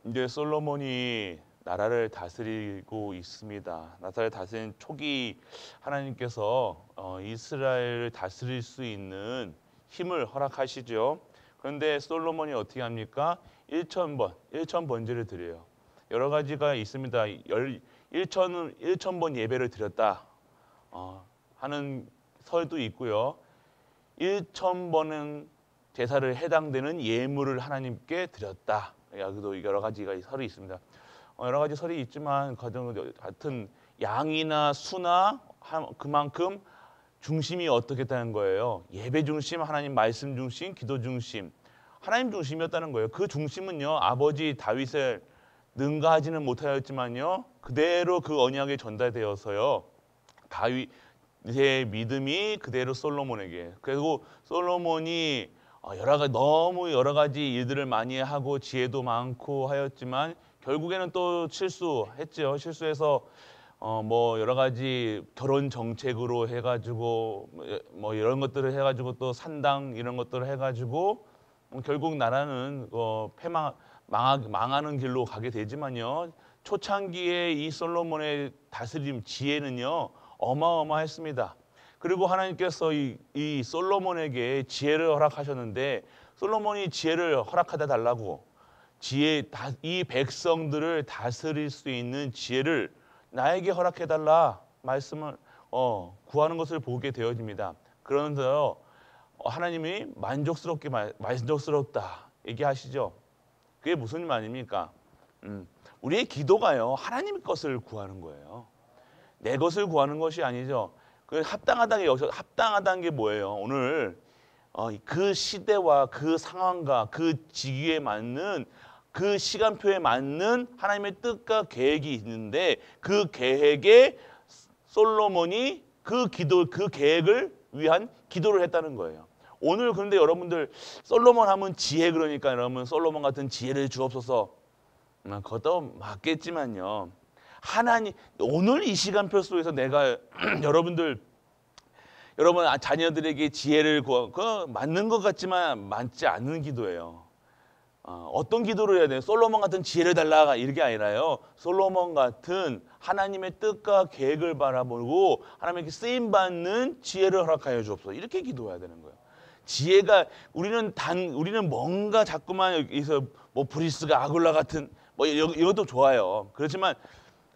이제 솔로몬이 나라를 다스리고 있습니다. 나라를 다스린 초기 하나님께서 이스라엘을 다스릴 수 있는 힘을 허락하시죠. 그런데 솔로몬이 어떻게 합니까? 1,000번제를 드려요. 여러 가지가 있습니다. 1,000번 예배를 드렸다 하는 설도 있고요. 1,000번은 제사를 해당되는 예물을 하나님께 드렸다. 여기도 여러 가지가 설이 있습니다. 여러 가지 설이 있지만 같은 양이나 수나 그만큼 중심이 어떻게 됐다는 거예요. 예배 중심, 하나님 말씀 중심, 기도 중심, 하나님 중심이었다는 거예요. 그 중심은요, 아버지 다윗을 능가하지는 못하였지만요, 그대로 그 언약에 전달되어서요, 다윗의 믿음이 그대로 솔로몬에게, 그리고 솔로몬이 너무 여러 가지 일들을 많이 하고 지혜도 많고 하였지만 결국에는 또 실수했죠. 실수해서 뭐 여러 가지 결혼 정책으로 해가지고 뭐 이런 것들을 해가지고 또 산당 이런 것들을 해가지고 결국 나라는 망하는 길로 가게 되지만요. 초창기에 이 솔로몬의 다스림 지혜는요 어마어마했습니다. 그리고 하나님께서 이 솔로몬에게 지혜를 허락하셨는데 솔로몬이 지혜를 허락하다 달라고 이 백성들을 다스릴 수 있는 지혜를 나에게 허락해 달라 말씀을 구하는 것을 보게 되어집니다. 그런데요 하나님이 만족스럽다 얘기하시죠. 그게 무슨 말입니까? 우리의 기도가요 하나님 것을 구하는 거예요. 내 것을 구하는 것이 아니죠. 그 합당하다는 게 뭐예요? 오늘 그 시대와 그 상황과 그 시기에 맞는 그 시간표에 맞는 하나님의 뜻과 계획이 있는데 그 계획에 솔로몬이 그 계획을 위한 기도를 했다는 거예요. 오늘 그런데 여러분들 솔로몬 하면 지혜 그러니까 여러분 솔로몬 같은 지혜를 주옵소서. 그것도 맞겠지만요. 하나님 오늘 이 시간표 속에서 내가 여러분 자녀들에게 지혜를 구하고 맞는 것 같지만 맞지 않는 기도예요. 어떤 기도를 해야 돼요? 솔로몬 같은 지혜를 달라 이게 아니라요. 솔로몬 같은 하나님의 뜻과 계획을 바라보고 하나님께 쓰임 받는 지혜를 허락하여 주옵소서. 이렇게 기도해야 되는 거예요. 지혜가 우리는 뭔가 자꾸만 여기서 뭐 브리스가 아굴라 같은 뭐 이것도 좋아요. 그렇지만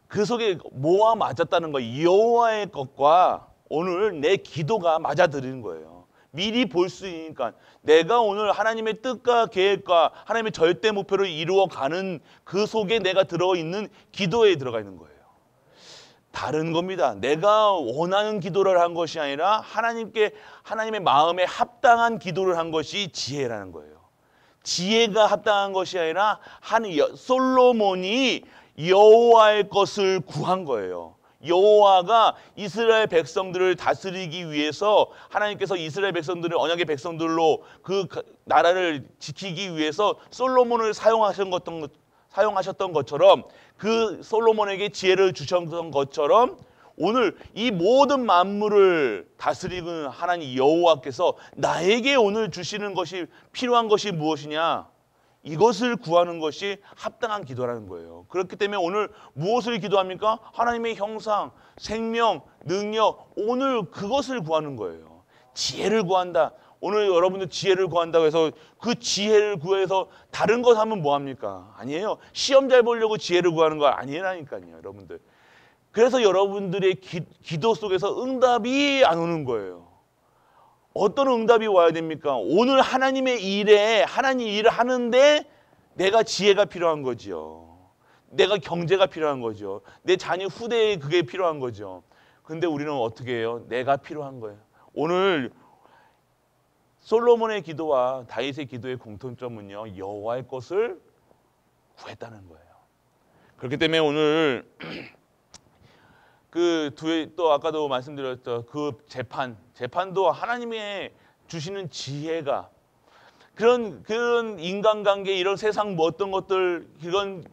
그 속에 뭐와 맞았다는 거예요. 여호와의 것과 오늘 내 기도가 맞아들이는 거예요. 미리 볼 수 있으니까 내가 오늘 하나님의 뜻과 계획과 하나님의 절대 목표를 이루어가는 그 속에 내가 들어있는 기도에 들어가 있는 거예요. 다른 겁니다. 내가 원하는 기도를 한 것이 아니라 하나님의 마음에 합당한 기도를 한 것이 지혜라는 거예요. 지혜가 합당한 것이 아니라 솔로몬이 여호와의 것을 구한 거예요. 여호와가 이스라엘 백성들을 다스리기 위해서 하나님께서 이스라엘 백성들을 언약의 백성들로 그 나라를 지키기 위해서 솔로몬을 사용하셨던 것처럼 그 솔로몬에게 지혜를 주셨던 것처럼 오늘 이 모든 만물을 다스리는 하나님 여호와께서 나에게 오늘 주시는 것이 필요한 것이 무엇이냐? 이것을 구하는 것이 합당한 기도라는 거예요. 그렇기 때문에 오늘 무엇을 기도합니까? 하나님의 형상, 생명, 능력, 오늘 그것을 구하는 거예요. 지혜를 구한다. 오늘 여러분들 지혜를 구한다고 해서 그 지혜를 구해서 다른 것 하면 뭐합니까? 아니에요. 시험 잘 보려고 지혜를 구하는 거 아니라니까요, 여러분들. 그래서 여러분들의 기도 속에서 응답이 안 오는 거예요. 어떤 응답이 와야 됩니까? 오늘 하나님의 일에 하나님 일을 하는데 내가 지혜가 필요한 거죠. 내가 경제가 필요한 거죠. 내 자녀 후대에 그게 필요한 거죠. 근데 우리는 어떻게 해요? 내가 필요한 거예요. 오늘 솔로몬의 기도와 다윗의 기도의 공통점은요. 여호와의 것을 구했다는 거예요. 그렇기 때문에 오늘 또 아까도 말씀드렸죠. 그 재판도 하나님의 주시는 지혜가 그런 인간관계 이런 세상 뭐 어떤 것들 그런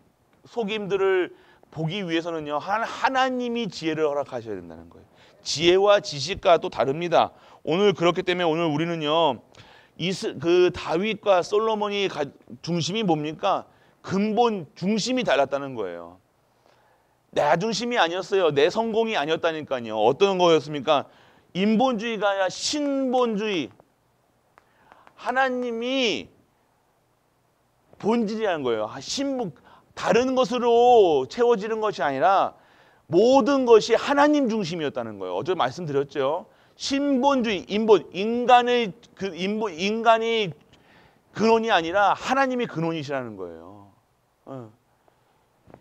속임들을 보기 위해서는요. 하나님이 지혜를 허락하셔야 된다는 거예요. 지혜와 지식과 또 다릅니다. 오늘 그렇기 때문에 오늘 우리는요. 그 다윗과 솔로몬이 중심이 뭡니까? 근본 중심이 달랐다는 거예요. 내 중심이 아니었어요. 내 성공이 아니었다니까요. 어떤 거였습니까? 인본주의가 아니라 신본주의. 하나님이 본질이라는 거예요. 다른 것으로 채워지는 것이 아니라 모든 것이 하나님 중심이었다는 거예요. 어제 말씀드렸죠. 신본주의, 인간이 근원이 아니라 하나님이 근원이시라는 거예요.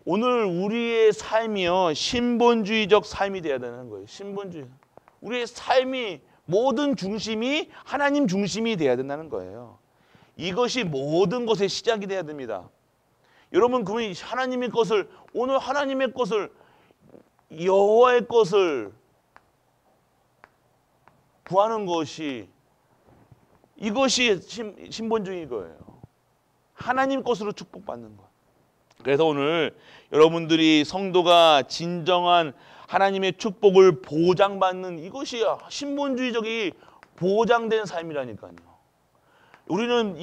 오늘 우리의 삶이요, 신본주의적 삶이 되어야 되는 거예요. 신본주의. 우리의 삶이 모든 중심이 하나님 중심이 되어야 된다는 거예요. 이것이 모든 것의 시작이 되어야 됩니다. 여러분, 그러면 하나님의 것을, 오늘 하나님의 것을, 여호와의 것을 구하는 것이, 이것이 신본주의인 거예요. 하나님 것으로 축복받는 것. 그래서 오늘 여러분들이 성도가 진정한 하나님의 축복을 보장받는, 이것이 신본주의적이 보장된 삶이라니까요. 우리는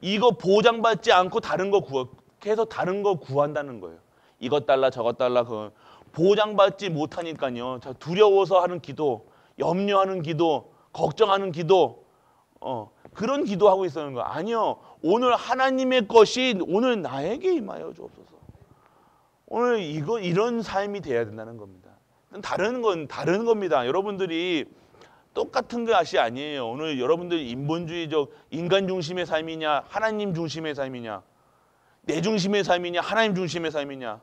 이거 보장받지 않고 다른 거 계속 다른 거 구한다는 거예요. 이것 달라 저것 달라. 그 보장받지 못하니까요. 두려워서 하는 기도, 염려하는 기도, 걱정하는 기도, 그런 기도하고 있는 거 아니요. 오늘 하나님의 것이 오늘 나에게 임하여 주옵소서. 오늘 이런 삶이 돼야 된다는 겁니다. 다른 건 다른 겁니다. 여러분들이 똑같은 것이 아니에요. 오늘 여러분들이 인본주의적 인간 중심의 삶이냐, 하나님 중심의 삶이냐, 내 중심의 삶이냐, 하나님 중심의 삶이냐,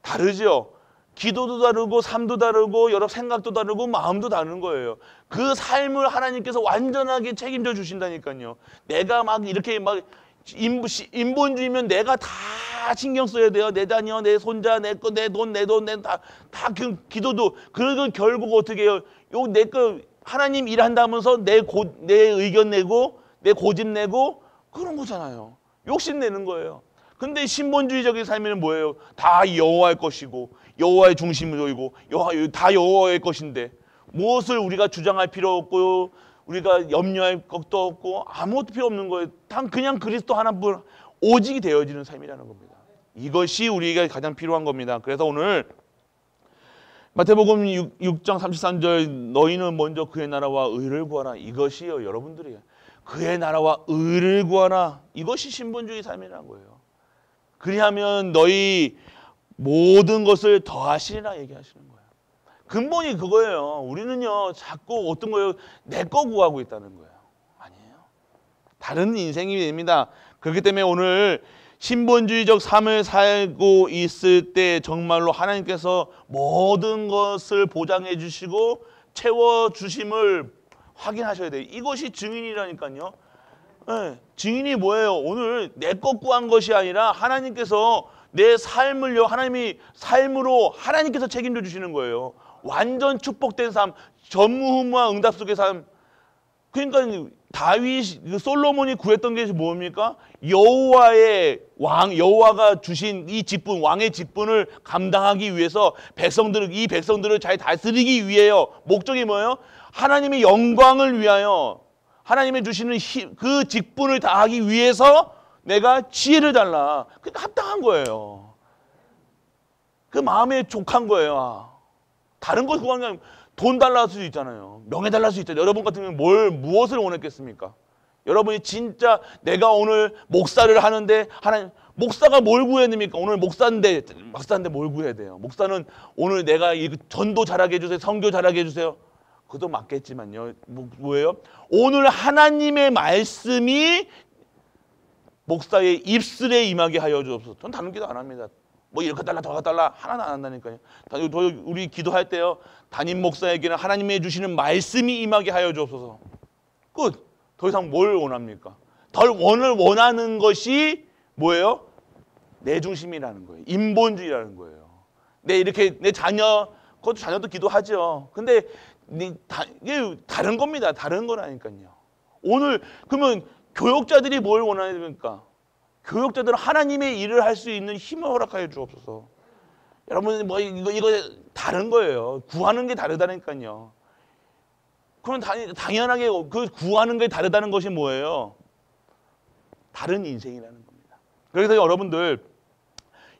다르죠. 기도도 다르고 삶도 다르고 여러 생각도 다르고 마음도 다른 거예요. 그 삶을 하나님께서 완전하게 책임져 주신다니까요. 내가 막 이렇게 막 인본주의면 내가 다 신경 써야 돼요. 내 자녀, 내 손자, 내 거, 내 돈, 다 기도도. 그러고 결국 어떻게 해요? 내 거 하나님 일한다면서 내 의견 내고 내 고집 내고 그런 거잖아요. 욕심 내는 거예요. 근데 신본주의적인 삶에는 뭐예요? 다 여호와의 것이고 여호와의 중심이고 다 여호와의 것인데 무엇을 우리가 주장할 필요 없고 우리가 염려할 것도 없고 아무것도 필요 없는 거예요. 그냥 그리스도 하나뿐 오직이 되어지는 삶이라는 겁니다. 이것이 우리에게 가장 필요한 겁니다. 그래서 오늘 마태복음 6장 33절 너희는 먼저 그의 나라와 의를 구하라. 이것이요, 여러분들이 그의 나라와 의를 구하라. 이것이 신본주의 삶이라는 거예요. 그리하면 너희 모든 것을 더하시리라 얘기하시는 거예요. 근본이 그거예요. 우리는요 자꾸 어떤 거예요? 내 거 구하고 있다는 거예요. 아니에요. 다른 인생이 됩니다. 그렇기 때문에 오늘 신본주의적 삶을 살고 있을 때 정말로 하나님께서 모든 것을 보장해 주시고 채워 주심을 확인하셔야 돼요. 이것이 증인이라니까요. 네, 증인이 뭐예요? 오늘 내 것 구한 것이 아니라 하나님께서 내 삶을요, 하나님이 삶으로 하나님께서 책임져 주시는 거예요. 완전 축복된 삶, 전무후무한 응답 속의 삶. 그러니까 솔로몬이 구했던 게 뭡니까? 여호와가 주신 이 직분, 왕의 직분을 감당하기 위해서 이 백성들을 잘 다스리기 위해요. 목적이 뭐예요? 하나님의 영광을 위하여 하나님이 주시는 그 직분을 다하기 위해서 내가 지혜를 달라. 그러니까 합당한 거예요. 그 마음에 족한 거예요. 다른 거 구하는 게 아니고 돈 달라 할 수도 있잖아요. 명예 달라 할 수 있잖아요. 여러분 같으면 무엇을 원했겠습니까? 여러분이 진짜 내가 오늘 목사를 하는데 하나님, 목사가 뭘 구해야 됩니까? 오늘 목사인데 뭘 구해야 돼요? 목사는 오늘 내가 전도 잘하게 해주세요. 선교 잘하게 해주세요. 그것도 맞겠지만요. 뭐예요? 오늘 하나님의 말씀이 목사의 입술에 임하게 하여 주옵소서. 전 다른 기도 안 합니다. 뭐 이렇게 달라 저렇게 달라 하나도 안 한다니까요. 우리 기도할 때요. 담임 목사에게는 하나님이 주시는 말씀이 임하게 하여 주옵소서. 끝. 더 이상 뭘 원합니까? 원하는 것이 뭐예요? 내 중심이라는 거예요. 인본주의라는 거예요. 내 자녀, 그것도 자녀도 기도하죠. 근데 이게 다른 겁니다. 다른 거라니까요. 오늘 그러면 교역자들이 뭘 원해야 됩니까? 교역자들은 하나님의 일을 할 수 있는 힘을 허락하여 주옵소서. 여러분 이거 다른 거예요. 구하는 게 다르다니까요. 그럼 당연하게 그 구하는 게 다르다는 것이 뭐예요? 다른 인생이라는 겁니다. 그래서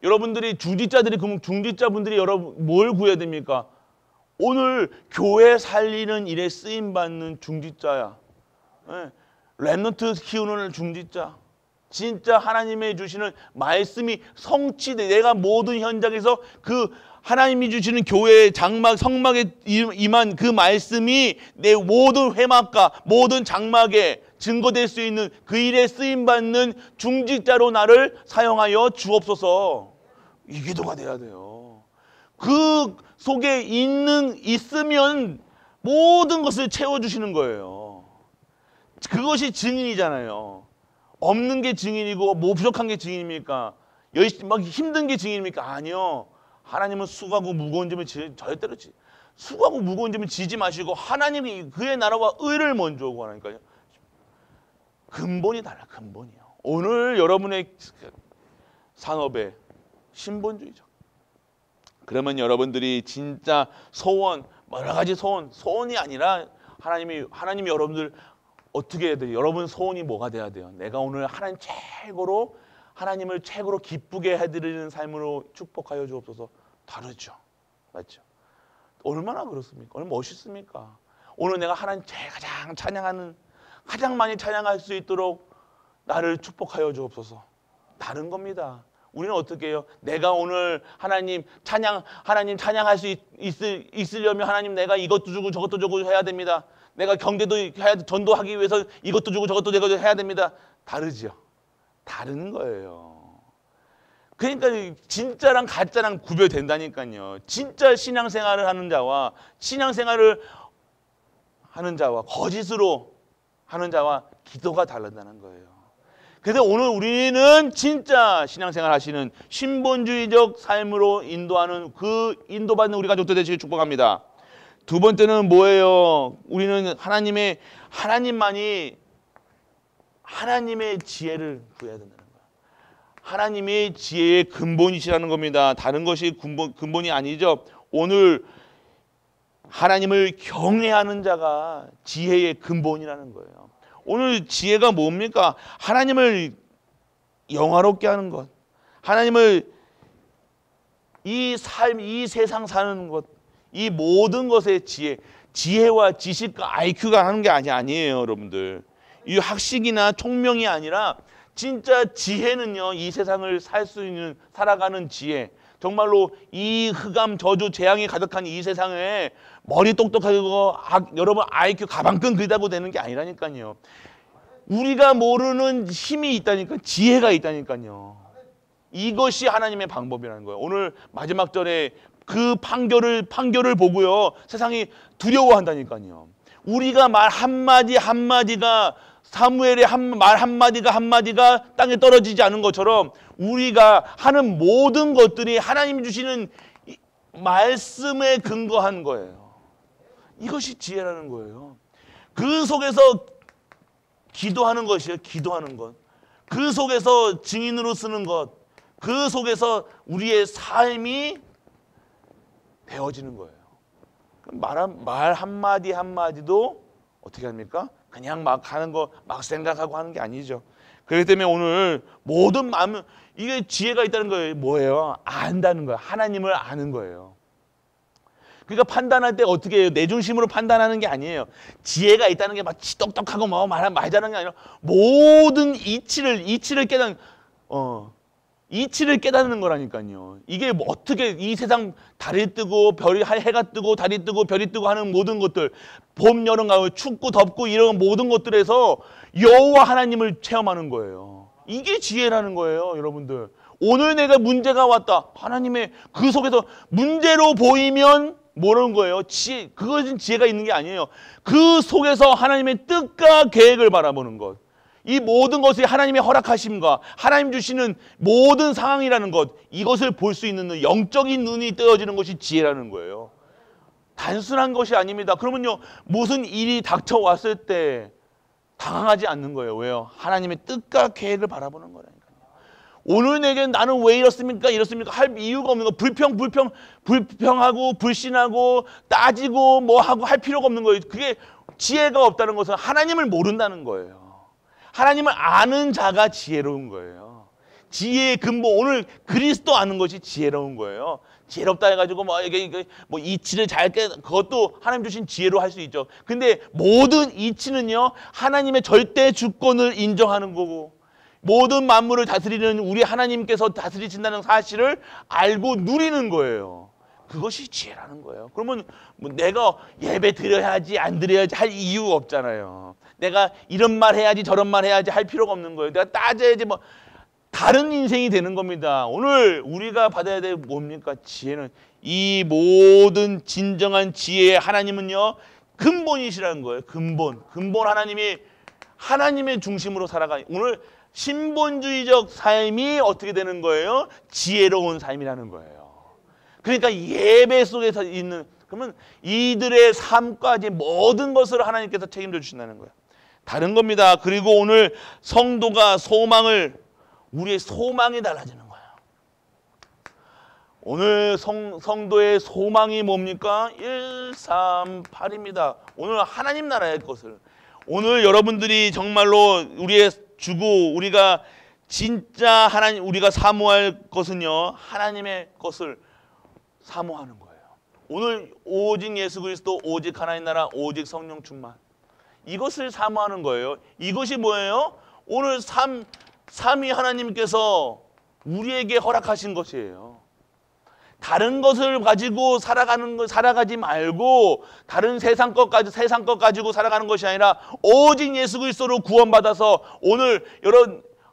여러분들이 중직자들이, 그럼 중직자분들이 여러분 뭘 구해야 됩니까? 오늘 교회 살리는 일에 쓰임받는 중직자야. 네. 렘넌트 키우는 중직자. 진짜 하나님의 주시는 말씀이 성취돼, 내가 모든 현장에서 그 하나님이 주시는 교회의 장막, 성막에 임한 그 말씀이 내 모든 회막과 모든 장막에 증거될 수 있는 그 일에 쓰임받는 중직자로 나를 사용하여 주옵소서. 이 기도가 돼야 돼요. 그 속에 있으면 모든 것을 채워주시는 거예요. 그것이 증인이잖아요. 없는 게 증인이고 뭐 부족한 게 증인입니까? 열심히 막 힘든 게 증인입니까? 아니요. 하나님은 수고하고 무거운 짐을 절대로 수고하고 무거운 짐을 지지 마시고 하나님이 그의 나라와 의를 먼저 구하니까요. 근본이 달라. 근본이요. 오늘 여러분의 산업에 신본주의죠. 그러면 여러분들이 진짜 소원, 여러 가지 소원이 아니라 하나님이 여러분들 어떻게 해야 돼요? 여러분 소원이 뭐가 돼야 돼요? 내가 오늘 하나님을 최고로 기쁘게 해드리는 삶으로 축복하여 주옵소서. 다르죠. 맞죠? 얼마나 그렇습니까? 얼마나 멋있습니까? 오늘 내가 하나님 가장 많이 찬양할 수 있도록 나를 축복하여 주옵소서. 다른 겁니다. 우리는 어떻게 해요? 내가 오늘 하나님 찬양할 수 있으려면 하나님 내가 이것도 주고 저것도 주고 해야 됩니다. 내가 경제도 해야, 전도하기 위해서 이것도 주고 저것도 해야 됩니다. 다르죠. 다른 거예요. 그러니까 진짜랑 가짜랑 구별된다니까요. 진짜 신앙생활을 하는 자와 거짓으로 하는 자와 기도가 다르다는 거예요. 그래서 오늘 우리는 진짜 신앙생활 하시는 신본주의적 삶으로 인도하는 그 인도받는 우리 가족들 되시길 축복합니다. 두 번째는 뭐예요? 우리는 하나님만이 하나님의 지혜를 구해야 된다는 거예요. 하나님의 지혜의 근본이시라는 겁니다. 다른 것이 근본이 아니죠. 오늘 하나님을 경외하는 자가 지혜의 근본이라는 거예요. 오늘 지혜가 뭡니까? 하나님을 영화롭게 하는 것, 하나님을 이 세상 사는 것, 이 모든 것의 지혜와 지식과 IQ가 하는 게 아니에요, 여러분들. 이 학식이나 총명이 아니라 진짜 지혜는요, 이 세상을 살아가는 지혜. 정말로 이 흑암, 저주, 재앙이 가득한 이 세상에 머리 똑똑하고 여러분 IQ 가방끈 긁다고 되는 게 아니라니까요. 우리가 모르는 힘이 있다니까, 지혜가 있다니까요. 이것이 하나님의 방법이라는 거예요. 오늘 마지막 절에 그 판결을 보고요, 세상이 두려워한다니까요. 우리가 말 한마디가 사무엘의 말 한마디가 땅에 떨어지지 않은 것처럼 우리가 하는 모든 것들이 하나님 주시는 말씀에 근거한 거예요. 이것이 지혜라는 거예요. 그 속에서 기도하는 것이에요. 기도하는 것. 그 속에서 증인으로 쓰는 것. 그 속에서 우리의 삶이 되어지는 거예요. 말 한마디도 어떻게 합니까? 그냥 막 하는 거, 막 생각하고 하는 게 아니죠. 그렇기 때문에 오늘 모든 마음, 이게 지혜가 있다는 거예요. 뭐예요? 안다는 거예요. 하나님을 아는 거예요. 그러니까 판단할 때 어떻게 해요? 내 중심으로 판단하는 게 아니에요. 지혜가 있다는 게 막 똑똑하고 뭐 말하는 게 아니라 모든 이치를 깨닫는 거라니까요. 이게 뭐 어떻게 이 세상 달이 뜨고 해가 뜨고 달이 뜨고 별이 뜨고 하는 모든 것들, 봄, 여름, 가을, 춥고 덥고 이런 모든 것들에서 여호와 하나님을 체험하는 거예요. 이게 지혜라는 거예요, 여러분들. 오늘 내가 문제가 왔다. 하나님의 그 속에서 문제로 보이면 뭐라는 거예요? 그것은 지혜가 있는 게 아니에요. 그 속에서 하나님의 뜻과 계획을 바라보는 것. 이 모든 것이 하나님의 허락하심과 하나님 주시는 모든 상황이라는 것, 이것을 볼 수 있는 영적인 눈이 뜨어지는 것이 지혜라는 거예요. 단순한 것이 아닙니다. 그러면요, 무슨 일이 닥쳐왔을 때 당황하지 않는 거예요. 왜요? 하나님의 뜻과 계획을 바라보는 거라니까요. 오늘 내게 나는 왜 이렇습니까? 할 이유가 없는 거. 불평하고 불신하고 따지고 뭐 하고 할 필요가 없는 거예요. 그게 지혜가 없다는 것은 하나님을 모른다는 거예요. 하나님을 아는 자가 지혜로운 거예요. 지혜의 근본, 오늘 그리스도 아는 것이 지혜로운 거예요. 지혜롭다 해가지고 뭐 이치를 잘 깨, 그것도 하나님 주신 지혜로 할 수 있죠. 근데 모든 이치는요, 하나님의 절대 주권을 인정하는 거고, 모든 만물을 다스리는 우리 하나님께서 다스리신다는 사실을 알고 누리는 거예요. 그것이 지혜라는 거예요. 그러면 뭐 내가 예배 드려야지 안 드려야지 할 이유가 없잖아요. 내가 이런 말 해야지 저런 말 해야지 할 필요가 없는 거예요. 내가 따져야지 뭐 다른 인생이 되는 겁니다. 오늘 우리가 받아야 될 뭡니까? 지혜는, 이 모든 진정한 지혜의 하나님은요, 근본이시라는 거예요. 근본 하나님이 하나님의 중심으로 살아가. 오늘 신본주의적 삶이 어떻게 되는 거예요? 지혜로운 삶이라는 거예요. 그러니까 예배 속에서 있는, 그러면 이들의 삶까지 모든 것을 하나님께서 책임져 주신다는 거예요. 다른 겁니다. 그리고 오늘 성도가 우리의 소망이 달라지는 거예요. 오늘 성도의 소망이 뭡니까? 138입니다. 오늘 하나님 나라의 것을, 오늘 여러분들이 정말로 우리의 주고 우리가 진짜 우리가 사모할 것은요, 하나님의 것을 사모하는 거예요. 오늘 오직 예수 그리스도, 오직 하나님 나라, 오직 성령 충만, 이것을 사모하는 거예요. 이것이 뭐예요? 오늘 삼위 하나님께서 우리에게 허락하신 것이에요. 다른 것을 가지고 살아가지 말고, 다른 세상 것 가지고 살아가는 것이 아니라 오직 예수 그리스도로 구원받아서 오늘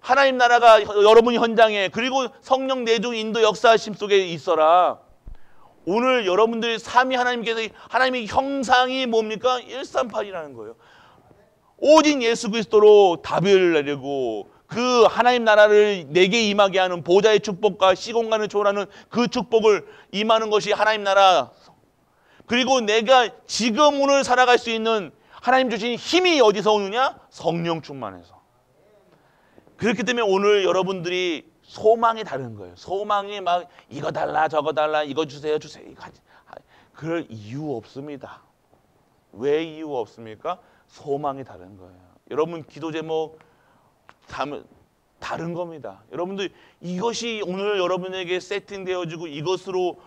하나님 나라가 여러분 현장에, 그리고 성령 내주 인도 역사하심 속에 있어라. 오늘 여러분들이 삼위 하나님의 형상이 뭡니까? 138이라는 거예요. 오직 예수 그리스도로 답을 내리고, 그 하나님 나라를 내게 임하게 하는 보좌의 축복과 시공간을 초월하는 그 축복을 임하는 것이 하나님 나라. 그리고 내가 지금 오늘 살아갈 수 있는 하나님 주신 힘이 어디서 오느냐? 성령 충만해서. 그렇기 때문에 오늘 여러분들이 소망이 다른 거예요. 소망이 막 이거 달라 저거 달라 이거 주세요 그럴 이유 없습니다. 왜 이유 없습니까? 소망이 다른 거예요. 여러분 기도 제목 다른 겁니다. 여러분들 이것이 오늘 여러분에게 세팅되어지고 이것으로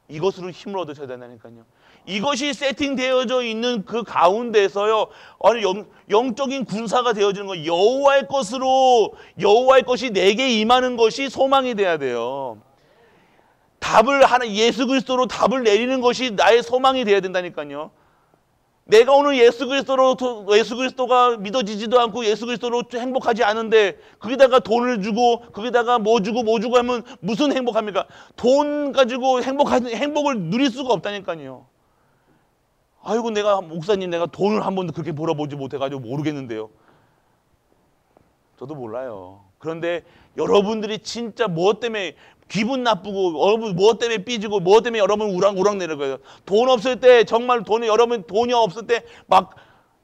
힘을 얻으셔야 된다니까요. 이것이 세팅되어져 있는 그 가운데서요, 영적인 군사가 되어지는 거예요. 여호와의 것이 내게 임하는 것이 소망이 돼야 돼요. 예수 그리스도로 답을 내리는 것이 나의 소망이 돼야 된다니까요. 내가 오늘 예수 그리스도가 믿어지지도 않고 예수 그리스도로 행복하지 않은데, 거기다가 돈을 주고 거기다가 뭐 주고 하면 무슨 행복합니까? 돈 가지고 행복을 누릴 수가 없다니까요. 아이고 목사님 내가 돈을 한 번도 그렇게 벌어보지 못해가지고 모르겠는데요. 저도 몰라요. 그런데 여러분들이 진짜 무엇 때문에 기분 나쁘고, 여러분 무엇 때문에 삐지고, 무엇 때문에 여러분 우랑우랑 내는 거예요. 돈 없을 때, 정말 여러분 돈이 없을 때 막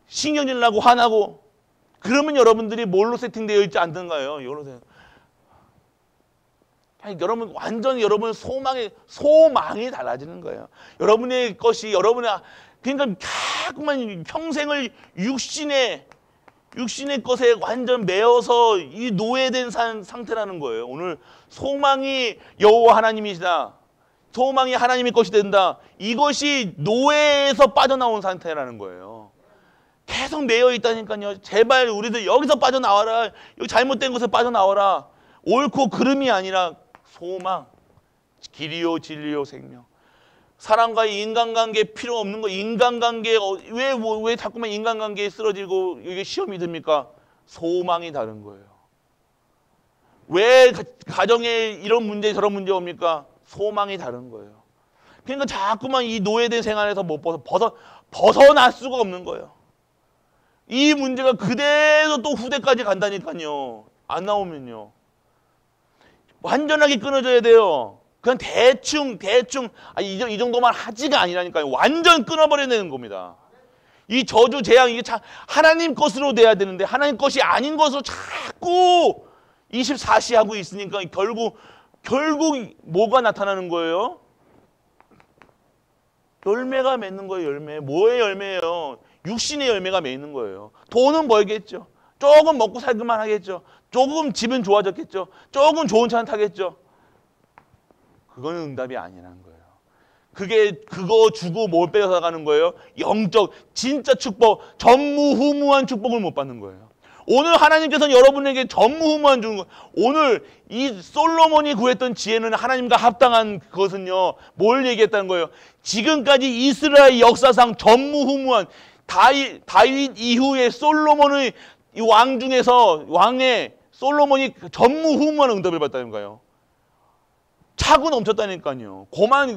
신경질 나고 화나고, 그러면 여러분들이 뭘로 세팅되어 있지 않던가요? 여러분 완전히 여러분 소망이 달라지는 거예요. 여러분의 것이 그러니까 자꾸만 평생을 육신의 것에 완전 매여서 이 노예된 상태라는 거예요. 오늘 소망이 여호와 하나님이시다. 소망이 하나님의 것이 된다. 이것이 노예에서 빠져나온 상태라는 거예요. 계속 매여 있다니까요. 제발 우리들 여기서 빠져나와라. 여기 잘못된 것에 빠져나와라. 옳고 그름이 아니라 소망, 길이요 진리요 생명. 사람과의 인간관계 필요 없는 거. 인간관계 왜 자꾸만 인간관계에 쓰러지고 이게 시험이 듭니까? 소망이 다른 거예요. 왜 가정에 이런 문제 저런 문제 옵니까? 소망이 다른 거예요. 그러니까 자꾸만 이 노예된 생활에서 못 벗어날 수가 없는 거예요. 이 문제가 그대로 또 후대까지 간다니까요. 안 나오면요. 완전하게 끊어져야 돼요. 그냥 대충 이 정도만 하지가 아니라니까요. 완전 끊어버려야 되는 겁니다. 이 저주 재앙 이게 하나님 것으로 돼야 되는데 하나님 것이 아닌 것으로 자꾸 24시 하고 있으니까 결국 뭐가 나타나는 거예요? 열매가 맺는 거예요. 열매. 뭐의 열매예요? 육신의 열매가 맺는 거예요. 돈은 벌겠죠. 조금 먹고 살기만 하겠죠. 조금 집은 좋아졌겠죠. 조금 좋은 차는 타겠죠. 그거는 응답이 아니라는 거예요. 그거 주고 뭘 빼앗아 가는 거예요? 영적 진짜 축복, 전무후무한 축복을 못 받는 거예요. 오늘 하나님께서는 여러분에게 전무후무한 주는 거예요. 오늘 이 솔로몬이 구했던 지혜는 하나님과 합당한 그것은요, 뭘 얘기했다는 거예요? 지금까지 이스라엘 역사상 전무후무한 다윗 이후에 솔로몬의 이 왕 중에서 왕의 솔로몬이 전무후무한 응답을 받다는 거예요. 차고 넘쳤다니까요.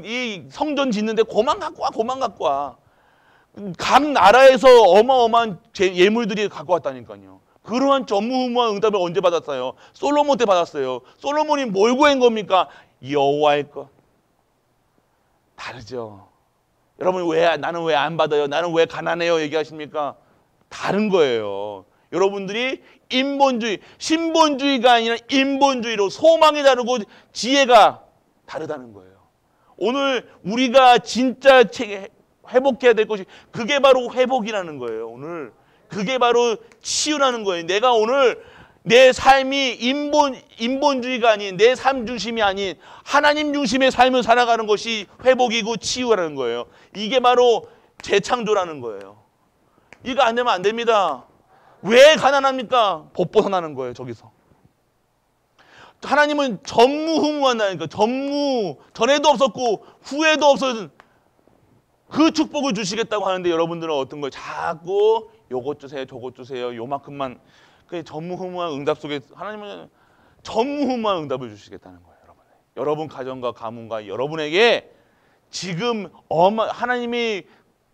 이 성전 짓는데 고만 갖고 와. 각 나라에서 어마어마한 예물들이 갖고 왔다니까요. 그러한 전무후무한 응답을 언제 받았어요? 솔로몬 때 받았어요. 솔로몬이 뭘 구한 겁니까? 여호와의 것. 다르죠. 여러분 나는 왜 안 받아요? 나는 왜 가난해요? 얘기하십니까? 다른 거예요. 여러분들이 인본주의, 신본주의가 아니라 인본주의로 소망이 다르고 지혜가 다르다는 거예요. 오늘 우리가 진짜 회복해야 될 것이 그게 바로 회복이라는 거예요. 오늘 그게 바로 치유라는 거예요. 내가 오늘 내 삶이 인본주의가 아닌 내 삶 중심이 아닌 하나님 중심의 삶을 살아가는 것이 회복이고 치유라는 거예요. 이게 바로 재창조라는 거예요. 이거 안 되면 안 됩니다. 왜 가난합니까? 법 벗어나는 거예요. 저기서. 하나님은 전무후무한다니까. 전에도 없었고 후에도 없었던 그 축복을 주시겠다고 하는데 여러분들은 어떤 걸 자꾸 요것 주세요, 저것 주세요, 요만큼만. 그 전무후무한 응답 속에 하나님은 전무후무한 응답을 주시겠다는 거예요. 여러분 가정과 가문과 여러분에게 지금 하나님이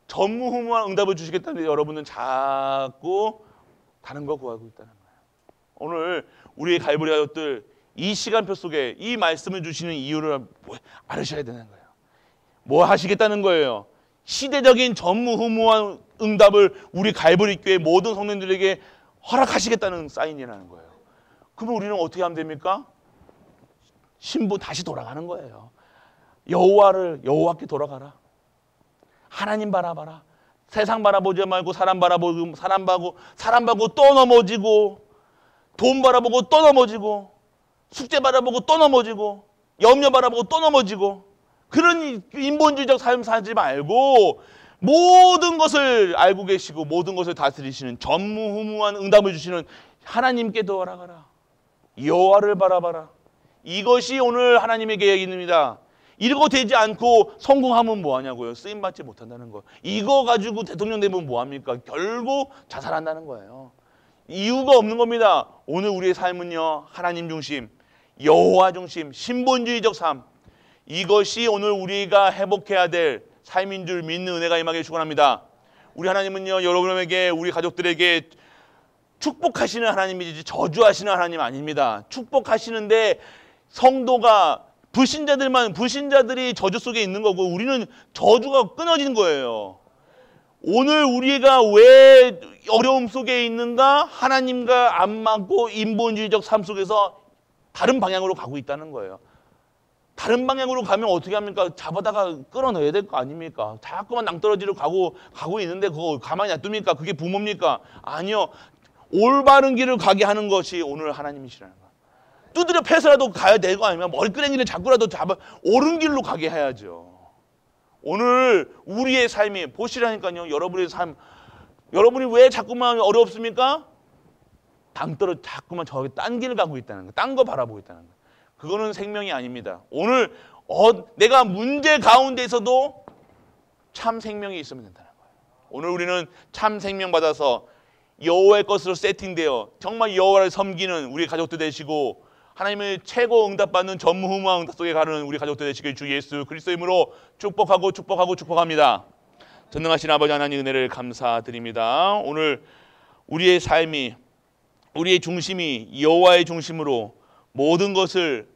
전무후무한 응답을 주시겠다는데 여러분은 자꾸 다른 거 구하고 있다는 거예요. 오늘 우리의 갈보리 가족들 이 시간표 속에 이 말씀을 주시는 이유를 알으셔야 되는 거예요. 뭐 하시겠다는 거예요? 시대적인 전무후무한 응답을 우리 갈보리 교회 모든 성도들에게 허락하시겠다는 사인이라는 거예요. 그러면 우리는 어떻게 하면 됩니까? 신부 다시 돌아가는 거예요. 여호와께 돌아가라. 하나님 바라봐라. 세상 바라보지 말고 사람 바라보고 또 넘어지고, 돈 바라보고 또 넘어지고, 숙제 바라보고 또 넘어지고, 염려 바라보고 또 넘어지고, 그런 인본주의적 삶 살지 말고 모든 것을 알고 계시고 모든 것을 다스리시는 전무후무한 응답을 주시는 하나님께 돌아가라. 여호와를 바라봐라. 이것이 오늘 하나님의 계획입니다. 이러고 되지 않고 성공하면 뭐하냐고요? 쓰임받지 못한다는 거. 이거 가지고 대통령 되면 뭐합니까? 결국 자살한다는 거예요. 이유가 없는 겁니다. 오늘 우리의 삶은요, 하나님 중심, 여호와 중심, 신본주의적 삶, 이것이 오늘 우리가 회복해야 될 삶인 줄 믿는 은혜가 임하길 축원합니다. 우리 하나님은요, 여러분에게, 우리 가족들에게 축복하시는 하나님이지 저주하시는 하나님 아닙니다. 축복하시는데 성도가 불신자들이 저주 속에 있는 거고 우리는 저주가 끊어진 거예요. 오늘 우리가 왜 어려움 속에 있는가? 하나님과 안 맞고 인본주의적 삶 속에서 다른 방향으로 가고 있다는 거예요. 다른 방향으로 가면 어떻게 합니까? 잡아다가 끌어넣어야 될 거 아닙니까? 자꾸만 낭떠러지로 가고 있는데 그거 가만히 놔둡니까? 그게 부모입니까? 아니요. 올바른 길을 가게 하는 것이 오늘 하나님이시라는 거예요. 두드려 패서라도 가야 될 거 아니면 머리끄댕이를 잡고라도 잡아 옳은 길로 가게 해야죠. 오늘 우리의 삶이 보시라니까요. 여러분의 삶, 여러분이 왜 자꾸만 어렵습니까? 당떨어 자꾸만 저기 딴 길을 가고 있다는 거예요. 딴 거 바라보고 있다는 거예요. 그거는 생명이 아닙니다. 오늘 내가 문제 가운데서도 참 생명이 있으면 된다는 거예요. 오늘 우리는 참 생명 받아서 여호와의 것으로 세팅되어 정말 여호와를 섬기는 우리 가족들 되시고 하나님의 최고 응답받는 전무후무한 응답 속에 가는 우리 가족들 되시길 주 예수 그리스도의 이름으로 축복합니다. 전능하신 아버지 하나님 은혜를 감사드립니다. 오늘 우리의 삶이, 우리의 중심이 여호와의 중심으로 모든 것을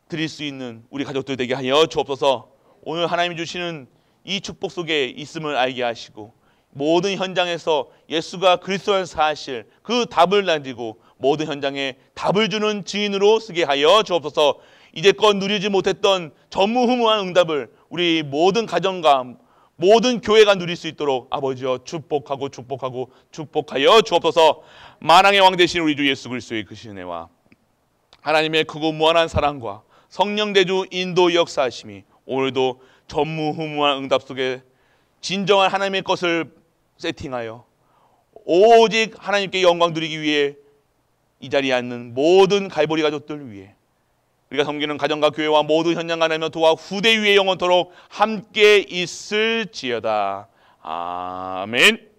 드릴 수 있는 우리 가족들 되게 하여 주옵소서. 오늘 하나님이 주시는 이 축복 속에 있음을 알게 하시고 모든 현장에서 예수가 그리스도를 사실 그 답을 가지고 모든 현장에 답을 주는 증인으로 쓰게 하여 주옵소서. 이제껏 누리지 못했던 전무후무한 응답을 우리 모든 가정과 모든 교회가 누릴 수 있도록 아버지여 축복하고 축복하고 축복하여 주옵소서. 만왕의 왕 되신 우리 주 예수 그리스도의 그 은혜와 하나님의 크고 무한한 사랑과 성령 대주 인도 역사하심이 오늘도 전무후무한 응답 속에 진정한 하나님의 것을 세팅하여 오직 하나님께 영광 드리기 위해 이 자리에 앉는 모든 갈보리 가족들 위해 우리가 섬기는 가정과 교회와 모든 현장 하나님의 도와 후대 위에 영원토록 함께 있을지어다. 아멘.